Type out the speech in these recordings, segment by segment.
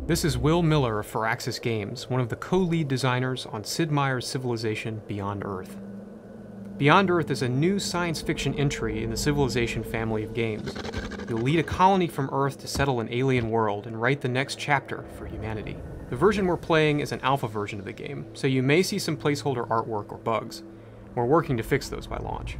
This is Will Miller of Firaxis Games, one of the co-lead designers on Sid Meier's Civilization Beyond Earth. Beyond Earth is a new science fiction entry in the Civilization family of games. You'll lead a colony from Earth to settle an alien world and write the next chapter for humanity. The version we're playing is an alpha version of the game, so you may see some placeholder artwork or bugs. We're working to fix those by launch.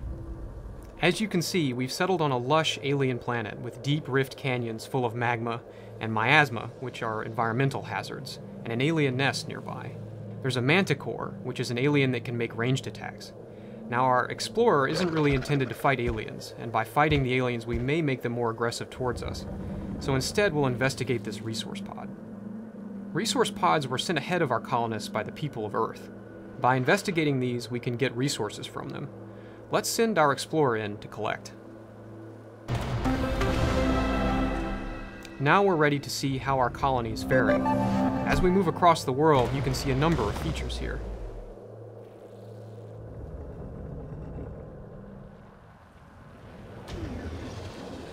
As you can see, we've settled on a lush alien planet with deep rift canyons full of magma and miasma, which are environmental hazards, and an alien nest nearby. There's a manticore, which is an alien that can make ranged attacks. Now, our explorer isn't really intended to fight aliens, and by fighting the aliens we may make them more aggressive towards us. So instead we'll investigate this resource pod. Resource pods were sent ahead of our colonists by the people of Earth. By investigating these, we can get resources from them. Let's send our explorer in to collect. Now we're ready to see how our colony is faring. As we move across the world, you can see a number of features here.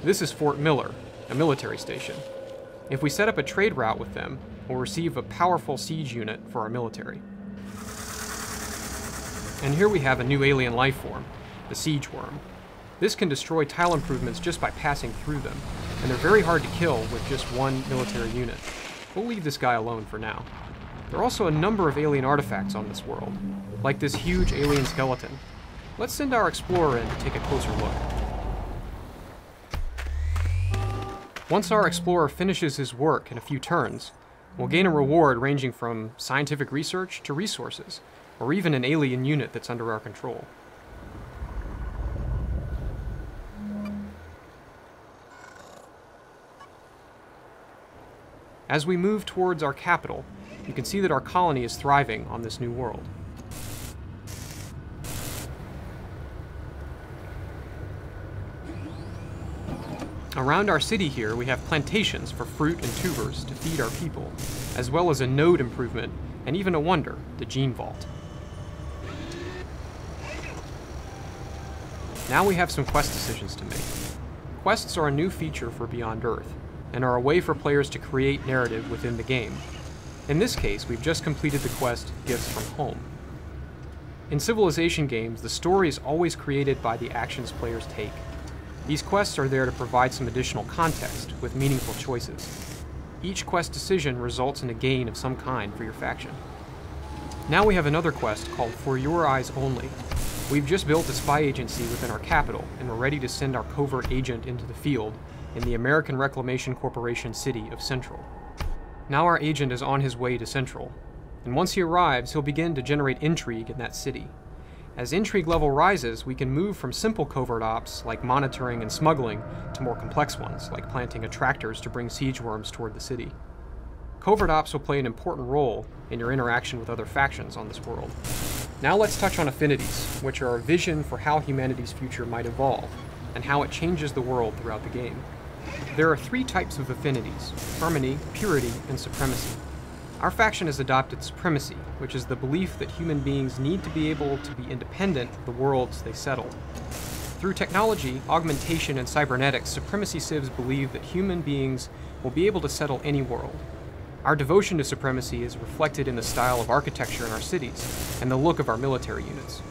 This is Fort Miller, a military station. If we set up a trade route with them, we'll receive a powerful siege unit for our military. And here we have a new alien life form, the siege worm. This can destroy tile improvements just by passing through them, and they're very hard to kill with just one military unit. We'll leave this guy alone for now. There are also a number of alien artifacts on this world, like this huge alien skeleton. Let's send our explorer in to take a closer look. Once our explorer finishes his work in a few turns, we'll gain a reward ranging from scientific research to resources, or even an alien unit that's under our control. As we move towards our capital, you can see that our colony is thriving on this new world. Around our city here, we have plantations for fruit and tubers to feed our people, as well as a node improvement, and even a wonder, the gene vault. Now we have some quest decisions to make. Quests are a new feature for Beyond Earth, and are a way for players to create narrative within the game. In this case, we've just completed the quest, Gifts from Home. In Civilization games, the story is always created by the actions players take. These quests are there to provide some additional context with meaningful choices. Each quest decision results in a gain of some kind for your faction. Now we have another quest called For Your Eyes Only. We've just built a spy agency within our capital, and we're ready to send our covert agent into the field in the American Reclamation Corporation city of Central. Now our agent is on his way to Central, and once he arrives, he'll begin to generate intrigue in that city. As intrigue level rises, we can move from simple covert ops, like monitoring and smuggling, to more complex ones, like planting attractors to bring siege worms toward the city. Covert ops will play an important role in your interaction with other factions on this world. Now let's touch on affinities, which are a vision for how humanity's future might evolve, and how it changes the world throughout the game. There are three types of affinities: harmony, purity, and supremacy. Our faction has adopted supremacy, which is the belief that human beings need to be able to be independent of the worlds they settle. Through technology, augmentation, and cybernetics, supremacy civs believe that human beings will be able to settle any world. Our devotion to supremacy is reflected in the style of architecture in our cities, and the look of our military units.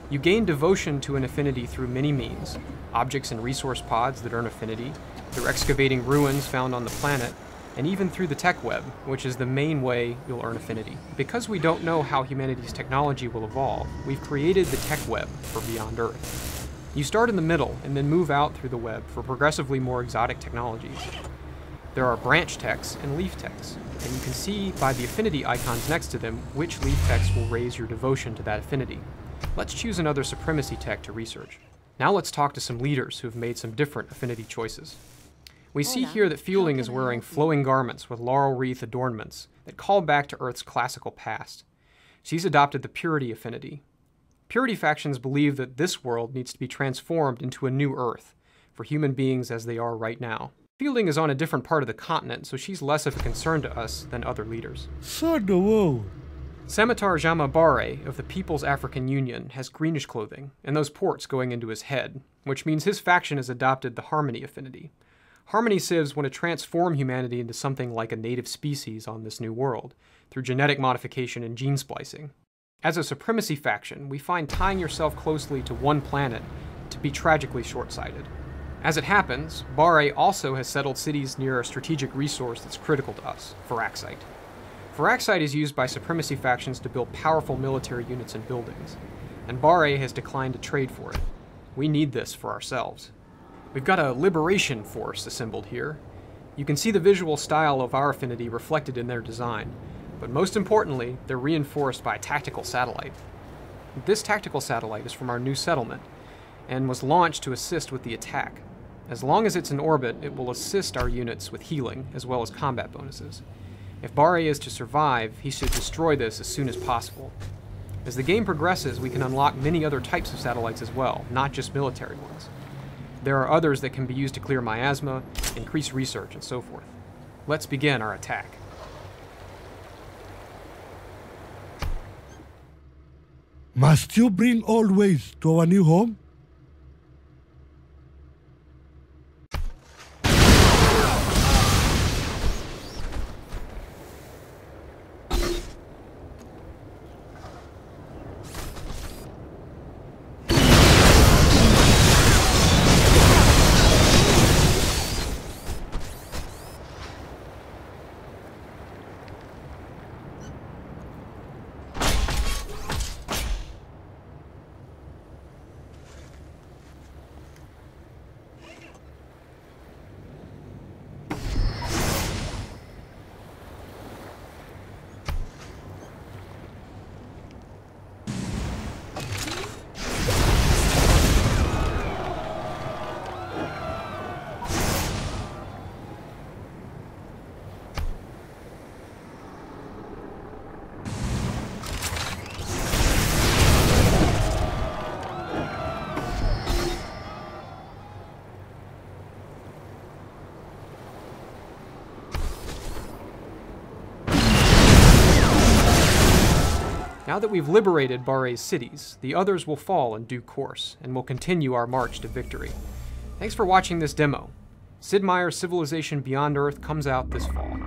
You gain devotion to an affinity through many means: objects and resource pods that earn affinity, through excavating ruins found on the planet, and even through the tech web, which is the main way you'll earn affinity. Because we don't know how humanity's technology will evolve, we've created the tech web for Beyond Earth. You start in the middle and then move out through the web for progressively more exotic technologies. There are branch techs and leaf techs, and you can see by the affinity icons next to them which leaf techs will raise your devotion to that affinity. Let's choose another supremacy tech to research. Now let's talk to some leaders who have made some different affinity choices. We see here that Fielding is wearing flowing garments with laurel wreath adornments that call back to Earth's classical past. She's adopted the purity affinity. Purity factions believe that this world needs to be transformed into a new Earth, for human beings as they are right now. Fielding is on a different part of the continent, so she's less of a concern to us than other leaders. Samatar Jamabare of the People's African Union has greenish clothing, and those ports going into his head, which means his faction has adopted the harmony affinity. Harmony Civs want to transform humanity into something like a native species on this new world, through genetic modification and gene splicing. As a supremacy faction, we find tying yourself closely to one planet to be tragically short-sighted. As it happens, Bare also has settled cities near a strategic resource that's critical to us, Firaxite. Firaxite is used by supremacy factions to build powerful military units and buildings, and Bare has declined to trade for it. We need this for ourselves. We've got a liberation force assembled here. You can see the visual style of our affinity reflected in their design, but most importantly, they're reinforced by a tactical satellite. This tactical satellite is from our new settlement, and was launched to assist with the attack. As long as it's in orbit, it will assist our units with healing, as well as combat bonuses. If Bare is to survive, he should destroy this as soon as possible. As the game progresses, we can unlock many other types of satellites as well, not just military ones. There are others that can be used to clear miasma, increase research, and so forth. Let's begin our attack. Must you bring old ways to our new home? Now that we've liberated Bare's cities, the others will fall in due course, and we'll continue our march to victory. Thanks for watching this demo. Sid Meier's Civilization Beyond Earth comes out this fall.